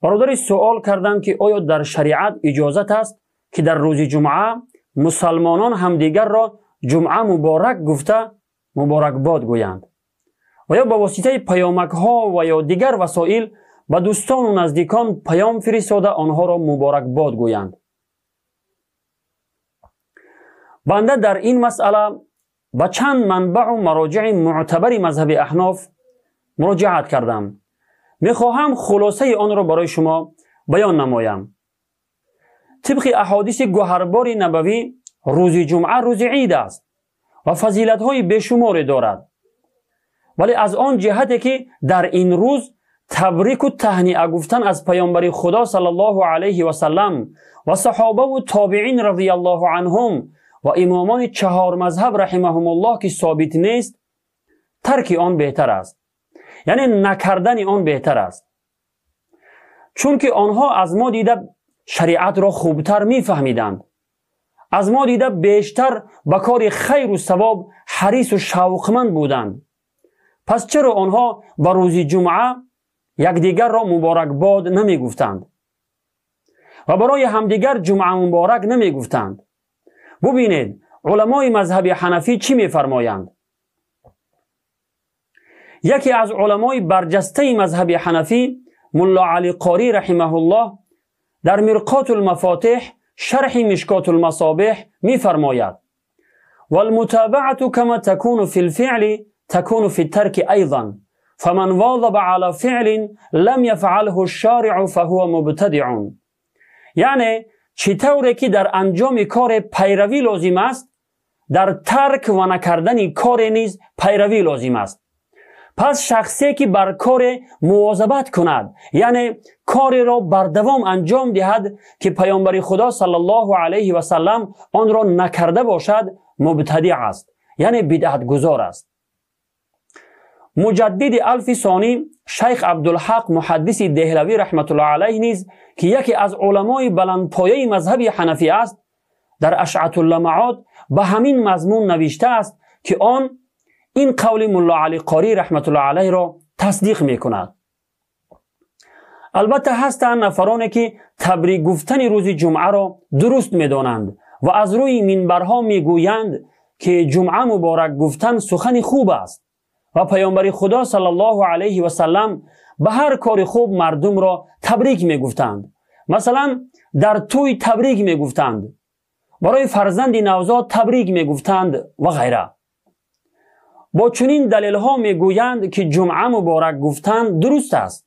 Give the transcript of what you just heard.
برادری سوال کردند که آیا در شریعت اجازت است که در روز جمعه مسلمانان همدیگر را جمعه مبارک گفته مبارکباد گویند و یا با واسطه پیامک ها و یا دیگر وسایل به دوستان و نزدیکان پیام فرستاده آنها را مبارکباد گویند. بنده در این مسئله به چند منبع و مراجع معتبر مذهب احناف مراجعت کردم. میخواهم خلاصه آن را برای شما بیان نمایم. طبق احادیث گوهربار نبوی روز جمعه روز عید است و فضیلت های بیشماری دارد، ولی از آن جهتی که در این روز تبریک و تهنئه گفتن از پیامبر خدا صلی الله علیه و سلم و صحابه و تابعین رضی الله عنهم و امامان چهار مذهب رحمهم الله که ثابت نیست، ترک آن بهتر است، یعنی نکردن آن بهتر است، چون که آنها از ما دیده شریعت را خوبتر میفهمیدند، از ما دیده بیشتر به کار خیر و ثواب حریص و شوقمند بودند. پس چرا آنها به روز جمعه یکدیگر را مبارکباد نمی گفتند و برای همدیگر جمعه مبارک نمی گفتند؟ ببینید علمای مذهب حنفی چی می فرمایند. یکی از علمای برجسته مذهب حنفی ملا علی قاری رحمه الله در مرقات المفاتح شرح مشکات المصابیح می فرماید والمتابعة كما تكون في الفعل تكون في الترك أيضا فمن واظب على فعل لم يفعله الشارع فهو مبتدع. یعنی چطوری که در انجام کار پیروی لازم است، در ترک و نکردن کار نیز پیروی لازم است. پس شخصی که بر کار مواظبت کند، یعنی کاری را بر دوام انجام دهد که پیامبر خدا صلی الله علیه و سلم آن را نکرده باشد، مبتدع است، یعنی بدعت گذار است. مجدد الف ثانی شیخ عبدالحق محدث دهلوی رحمت الله علیه نیز که یکی از علمای بلندپایه مذهب حنفی است، در اشعة اللمعات به همین مضمون نوشته است که آن این قول ملا علی قاری رحمت الله علیه را تصدیق می کند. البته هستند نفرانی که تبریک گفتن روز جمعه را درست می دانند و از روی منبرها می گویند که جمعه مبارک گفتن سخن خوب است و پیامبر خدا صلی الله علیه و سلم به هر کار خوب مردم را تبریک می گفتند. مثلا در توی تبریک می گفتند، برای فرزند نوزاد تبریک می گفتند و غیره. با چنین دلیل ها می گویند که جمعه مبارک گفتن درست است.